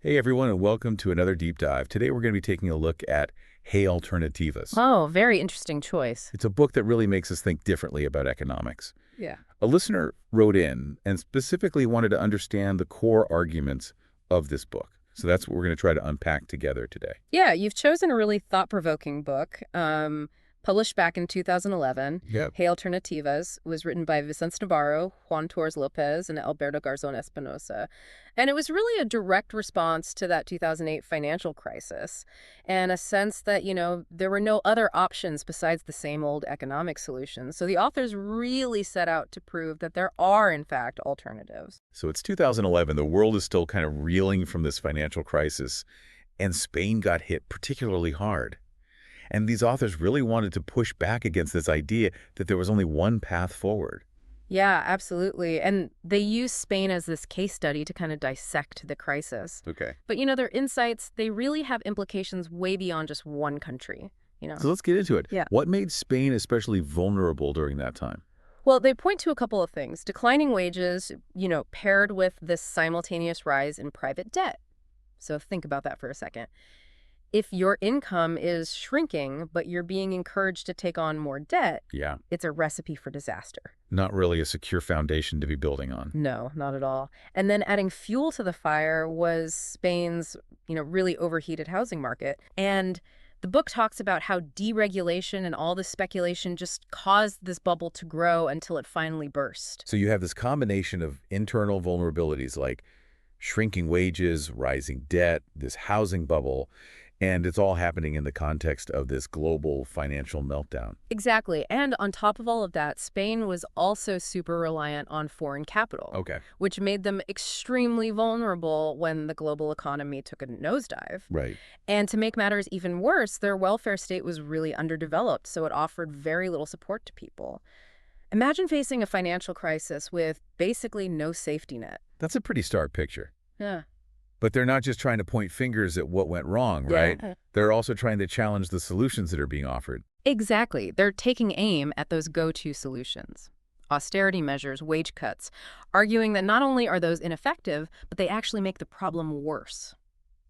Hey everyone, and welcome to another deep dive. Today we're going to be taking a look at Hey Alternativas. Oh, very interesting choice. It's a book that really makes us think differently about economics. Yeah. A listener wrote in and specifically wanted to understand the core arguments of this book. So that's what we're going to try to unpack together today. Yeah, you've chosen a really thought-provoking book, published back in 2011. Yep. Hey Alternativas was written by Vicenç Navarro, Juan Torres Lopez, and Alberto Garzon Espinosa. And it was really a direct response to that 2008 financial crisis and a sense that, there were no other options besides the same old economic solutions. So the authors really set out to prove that there are, in fact, alternatives. So it's 2011. The world is still kind of reeling from this financial crisis, and Spain got hit particularly hard. And these authors really wanted to push back against this idea that there was only one path forward. Yeah, absolutely. And they use Spain as this case study to kind of dissect the crisis. Okay. But, their insights, they really have implications way beyond just one country. So let's get into it. Yeah. What made Spain especially vulnerable during that time? Well, they point to a couple of things. Declining wages, paired with this simultaneous rise in private debt. So think about that for a second. If your income is shrinking, but you're being encouraged to take on more debt, Yeah, it's a recipe for disaster. not really a secure foundation to be building on. No, not at all. And then adding fuel to the fire was Spain's, really overheated housing market. And the book talks about how deregulation and all this speculation just caused this bubble to grow until it finally burst. So you have this combination of internal vulnerabilities like shrinking wages, rising debt, this housing bubble, and it's all happening in the context of this global financial meltdown. Exactly. And on top of all of that, Spain was also super reliant on foreign capital, Okay. which made them extremely vulnerable when the global economy took a nosedive. Right. And to make matters even worse, their welfare state was really underdeveloped, so it offered very little support to people. Imagine facing a financial crisis with basically no safety net. That's a pretty stark picture. Yeah. But they're not just trying to point fingers at what went wrong, right? Yeah. They're also trying to challenge the solutions that are being offered. Exactly. They're taking aim at those go-to solutions. Austerity measures, wage cuts, arguing that not only are those ineffective, but they actually make the problem worse.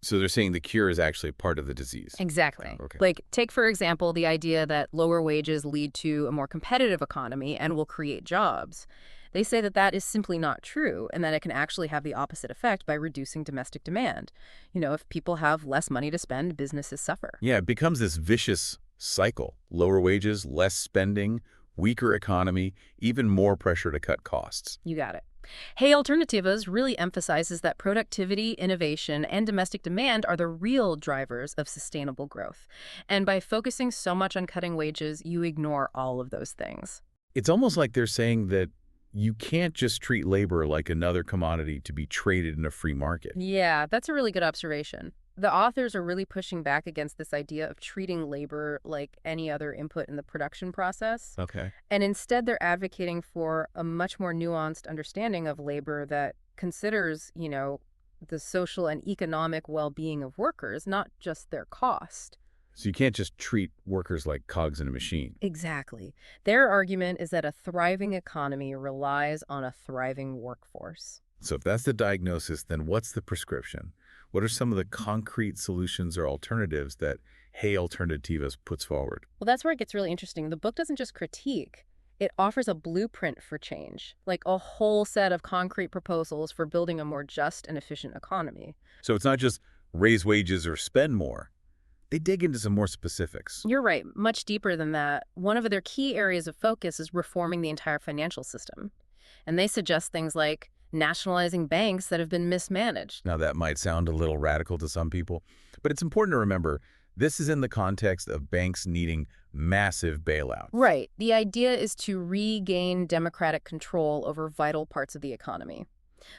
So they're saying the cure is actually part of the disease. Exactly. Okay. Like, take, for example, the idea that lower wages lead to a more competitive economy and will create jobs. They say that that is simply not true and that it can actually have the opposite effect by reducing domestic demand. If people have less money to spend, businesses suffer. Yeah, it becomes this vicious cycle. Lower wages, less spending, weaker economy, even more pressure to cut costs. You got it. Hey Alternativas really emphasizes that productivity, innovation, and domestic demand are the real drivers of sustainable growth. And by focusing so much on cutting wages, you ignore all of those things. It's almost like they're saying that you can't just treat labor like another commodity to be traded in a free market. Yeah, that's a really good observation. The authors are really pushing back against this idea of treating labor like any other input in the production process. Okay. And instead, they're advocating for a much more nuanced understanding of labor that considers, the social and economic well-being of workers, not just their cost. So you can't just treat workers like cogs in a machine. Exactly. Their argument is that a thriving economy relies on a thriving workforce. So if that's the diagnosis, then what's the prescription? What are some of the concrete solutions or alternatives that Hey Alternativas puts forward? Well, that's where it gets really interesting. The book doesn't just critique. It offers a blueprint for change, like a whole set of concrete proposals for building a more just and efficient economy. So it's not just raise wages or spend more. They dig into some more specifics. You're right, much deeper than that. One of their key areas of focus is reforming the entire financial system. And they suggest things like nationalizing banks that have been mismanaged. Now, that might sound a little radical to some people, but it's important to remember this is in the context of banks needing massive bailouts. Right. The idea is to regain democratic control over vital parts of the economy.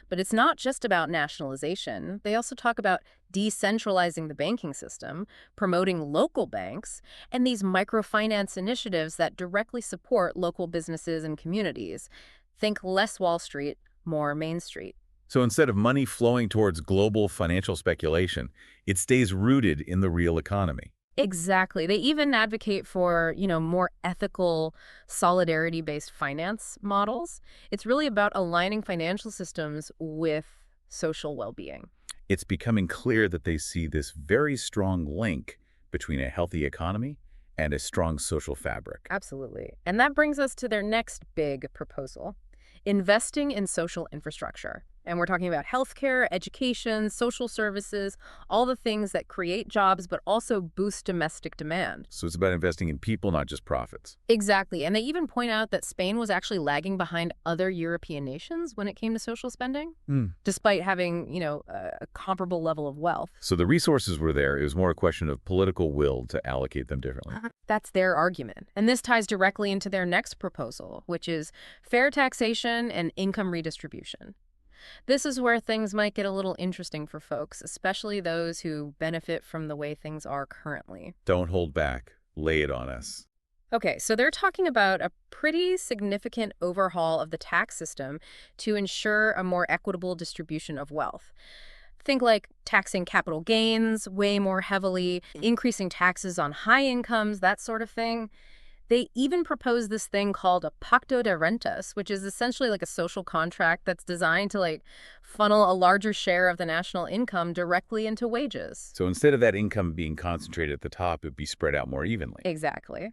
But it's not just about nationalization. They also talk about decentralizing the banking system, promoting local banks, and these microfinance initiatives that directly support local businesses and communities. Think less Wall Street, more Main Street. So instead of money flowing towards global financial speculation, it stays rooted in the real economy. Exactly. They even advocate for, more ethical, solidarity-based finance models. It's really about aligning financial systems with social well-being. It's becoming clear that they see this very strong link between a healthy economy and a strong social fabric. Absolutely. And that brings us to their next big proposal, investing in social infrastructure. And we're talking about healthcare, education, social services, all the things that create jobs but also boost domestic demand. So it's about investing in people, not just profits. Exactly. And they even point out that Spain was actually lagging behind other European nations when it came to social spending, despite having, a comparable level of wealth. So the resources were there. It was more a question of political will to allocate them differently. That's their argument. And this ties directly into their next proposal, which is fair taxation and income redistribution. This is where things might get a little interesting for folks, especially those who benefit from the way things are currently. Don't hold back. Lay it on us. Okay, so they're talking about a pretty significant overhaul of the tax system to ensure a more equitable distribution of wealth. Think like taxing capital gains way more heavily, increasing taxes on high incomes, that sort of thing. They even propose this thing called a pacto de rentas, which is essentially like a social contract that's designed to funnel a larger share of the national income directly into wages. So instead of that income being concentrated at the top, it would be spread out more evenly. Exactly.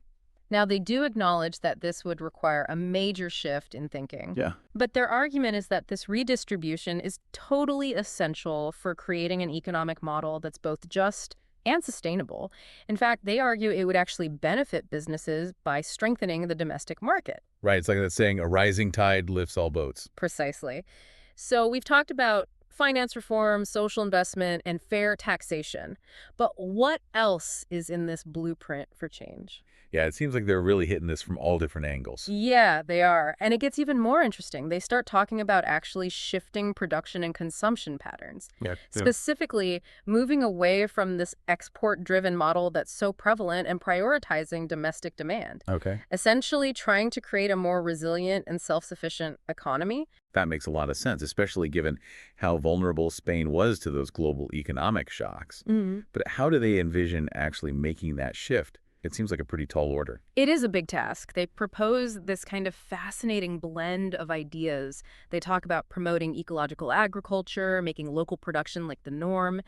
Now, they do acknowledge that this would require a major shift in thinking. Yeah. But their argument is that this redistribution is totally essential for creating an economic model that's both just and sustainable. In fact, they argue it would actually benefit businesses by strengthening the domestic market. Right. It's like that saying, a rising tide lifts all boats. Precisely. So we've talked about finance reform, social investment, and fair taxation. But what else is in this blueprint for change? Yeah, it seems like they're really hitting this from all different angles. Yeah, they are. And it gets even more interesting. They start talking about actually shifting production and consumption patterns. Yeah. Specifically, moving away from this export-driven model that's so prevalent and prioritizing domestic demand. Okay. Essentially trying to create a more resilient and self-sufficient economy. That makes a lot of sense, especially given how vulnerable Spain was to those global economic shocks. But how do they envision actually making that shift? It seems like a pretty tall order. It is a big task. They propose this kind of fascinating blend of ideas. They talk about promoting ecological agriculture, making local production like the norm,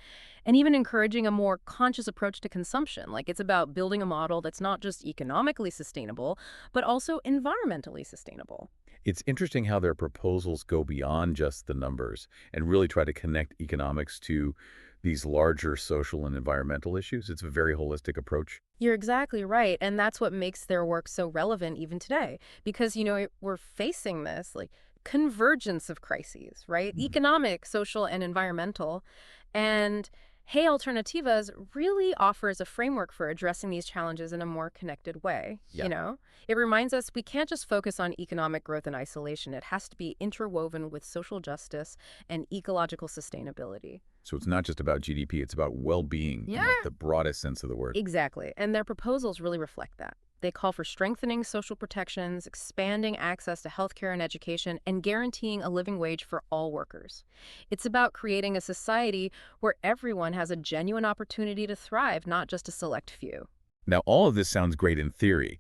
and even encouraging a more conscious approach to consumption. It's about building a model that's not just economically sustainable, but also environmentally sustainable. It's interesting how their proposals go beyond just the numbers and really try to connect economics to these larger social and environmental issues. It's a very holistic approach. You're exactly right. And that's what makes their work so relevant even today. Because, we're facing this convergence of crises, right? Economic, social, and environmental. And Hey Alternativas really offers a framework for addressing these challenges in a more connected way. Yeah. It reminds us we can't just focus on economic growth in isolation. It has to be interwoven with social justice and ecological sustainability. So it's not just about GDP, it's about well-being in the broadest sense of the word. Exactly. And their proposals really reflect that. They call for strengthening social protections, expanding access to healthcare and education, and guaranteeing a living wage for all workers. It's about creating a society where everyone has a genuine opportunity to thrive, not just a select few. Now, all of this sounds great in theory,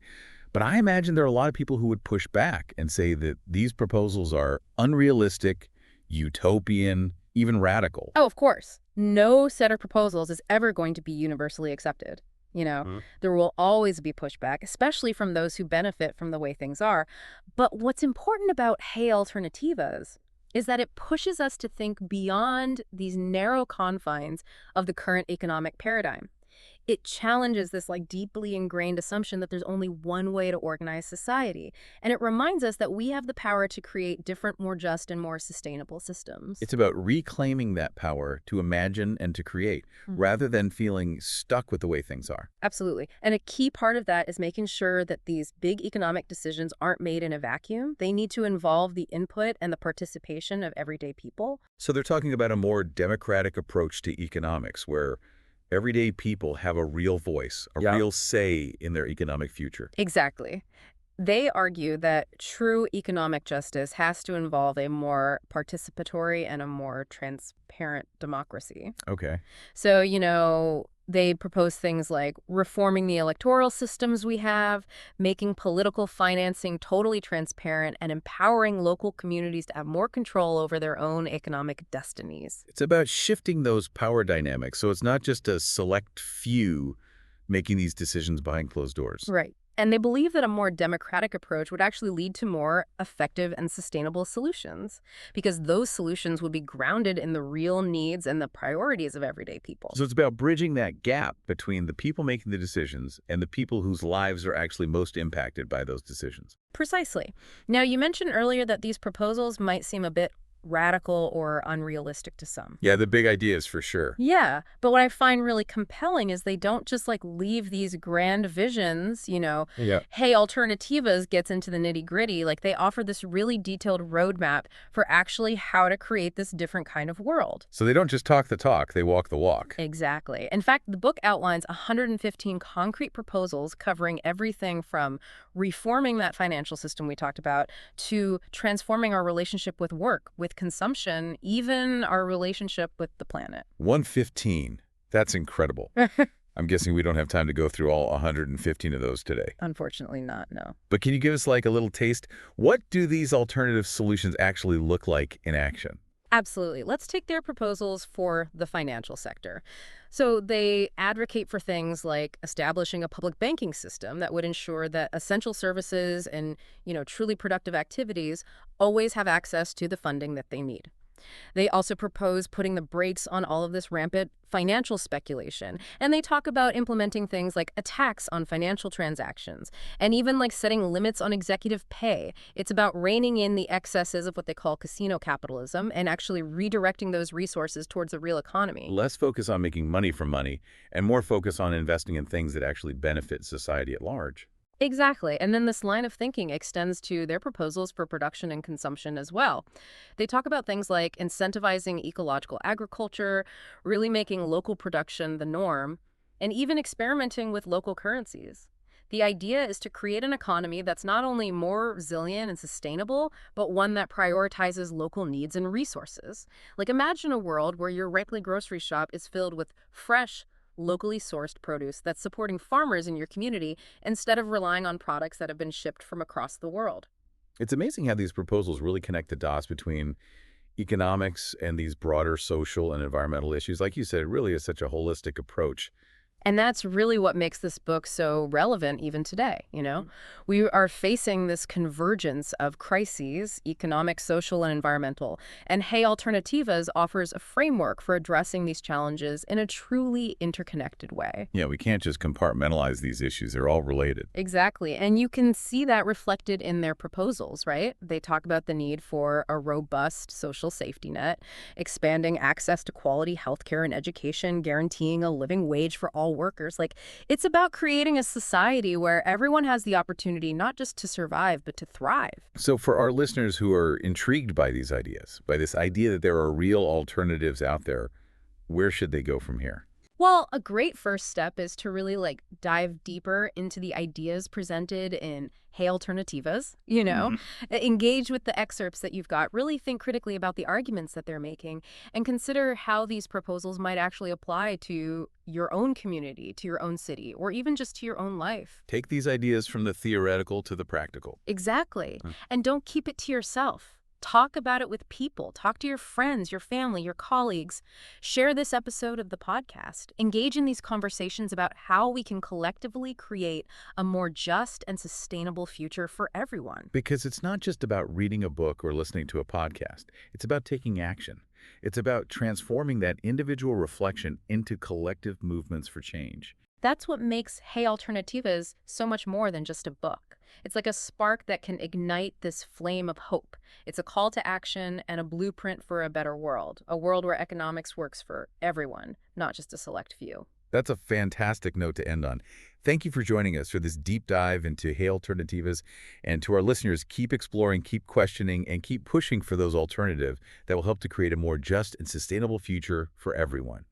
but I imagine there are a lot of people who would push back and say that these proposals are unrealistic, utopian, even radical. Oh, of course. No set of proposals is ever going to be universally accepted. There will always be pushback, especially from those who benefit from the way things are. But what's important about Hey Alternativas is that it pushes us to think beyond these narrow confines of the current economic paradigm. It challenges this deeply ingrained assumption that there's only one way to organize society. And it reminds us that we have the power to create different, more just and more sustainable systems. It's about reclaiming that power to imagine and to create, rather than feeling stuck with the way things are. Absolutely. And a key part of that is making sure that these big economic decisions aren't made in a vacuum. They need to involve the input and the participation of everyday people. So they're talking about a more democratic approach to economics, where everyday people have a real voice, a real say in their economic future. Exactly. They argue that true economic justice has to involve a more participatory and a more transparent democracy. Okay. So, they propose things like reforming the electoral systems we have, making political financing totally transparent, and empowering local communities to have more control over their own economic destinies. It's about shifting those power dynamics, so it's not just a select few making these decisions behind closed doors. Right. And they believe that a more democratic approach would actually lead to more effective and sustainable solutions, because those solutions would be grounded in the real needs and the priorities of everyday people. So it's about bridging that gap between the people making the decisions and the people whose lives are actually most impacted by those decisions. Precisely. Now, you mentioned earlier that these proposals might seem a bit radical or unrealistic to some. Yeah, the big ideas for sure. Yeah, but what I find really compelling is they don't just leave these grand visions, Yeah. hey, Alternativas gets into the nitty-gritty. They offer this really detailed roadmap for actually how to create this different kind of world. So they don't just talk the talk, they walk the walk. Exactly. In fact, the book outlines 115 concrete proposals covering everything from reforming that financial system we talked about to transforming our relationship with work, with consumption, even our relationship with the planet. 115. That's incredible. I'm guessing we don't have time to go through all 115 of those today. Unfortunately not, no. But can you give us a little taste? What do these alternative solutions actually look like in action? Absolutely. Let's take their proposals for the financial sector. So they advocate for things like establishing a public banking system that would ensure that essential services and, truly productive activities always have access to the funding that they need. They also propose putting the brakes on all of this rampant financial speculation. And they talk about implementing things like a tax on financial transactions and even setting limits on executive pay. It's about reining in the excesses of what they call casino capitalism and actually redirecting those resources towards the real economy. Less focus on making money from money and more focus on investing in things that actually benefit society at large. Exactly. And then this line of thinking extends to their proposals for production and consumption as well. They talk about things like incentivizing ecological agriculture, really making local production the norm, and even experimenting with local currencies. The idea is to create an economy that's not only more resilient and sustainable, but one that prioritizes local needs and resources. Imagine a world where your regular grocery shop is filled with fresh, locally sourced produce that's supporting farmers in your community instead of relying on products that have been shipped from across the world. It's amazing how these proposals really connect the dots between economics and these broader social and environmental issues. Like you said, it really is such a holistic approach. And that's really what makes this book so relevant even today. We are facing this convergence of crises, economic, social, and environmental. And Hey Alternativas offers a framework for addressing these challenges in a truly interconnected way. Yeah, we can't just compartmentalize these issues. They're all related. Exactly. And you can see that reflected in their proposals, right? They talk about the need for a robust social safety net, expanding access to quality healthcare and education, guaranteeing a living wage for all workers. It's about creating a society where everyone has the opportunity not just to survive, but to thrive. So for our listeners who are intrigued by these ideas, by this idea that there are real alternatives out there, where should they go from here? Well, a great first step is to really dive deeper into the ideas presented in Hey Alternativas, engage with the excerpts that you've got, really think critically about the arguments that they're making, and consider how these proposals might actually apply to your own community, to your own city, or even just to your own life. Take these ideas from the theoretical to the practical. Exactly. And don't keep it to yourself. Talk about it with people. Talk to your friends, your family, your colleagues. Share this episode of the podcast. Engage in these conversations about how we can collectively create a more just and sustainable future for everyone. Because it's not just about reading a book or listening to a podcast. It's about taking action. It's about transforming that individual reflection into collective movements for change. That's what makes Hey Alternativas so much more than just a book. It's like a spark that can ignite this flame of hope. It's a call to action and a blueprint for a better world, a world where economics works for everyone, not just a select few. That's a fantastic note to end on. Thank you for joining us for this deep dive into Hey Alternativas. And to our listeners, keep exploring, keep questioning, and keep pushing for those alternatives that will help to create a more just and sustainable future for everyone.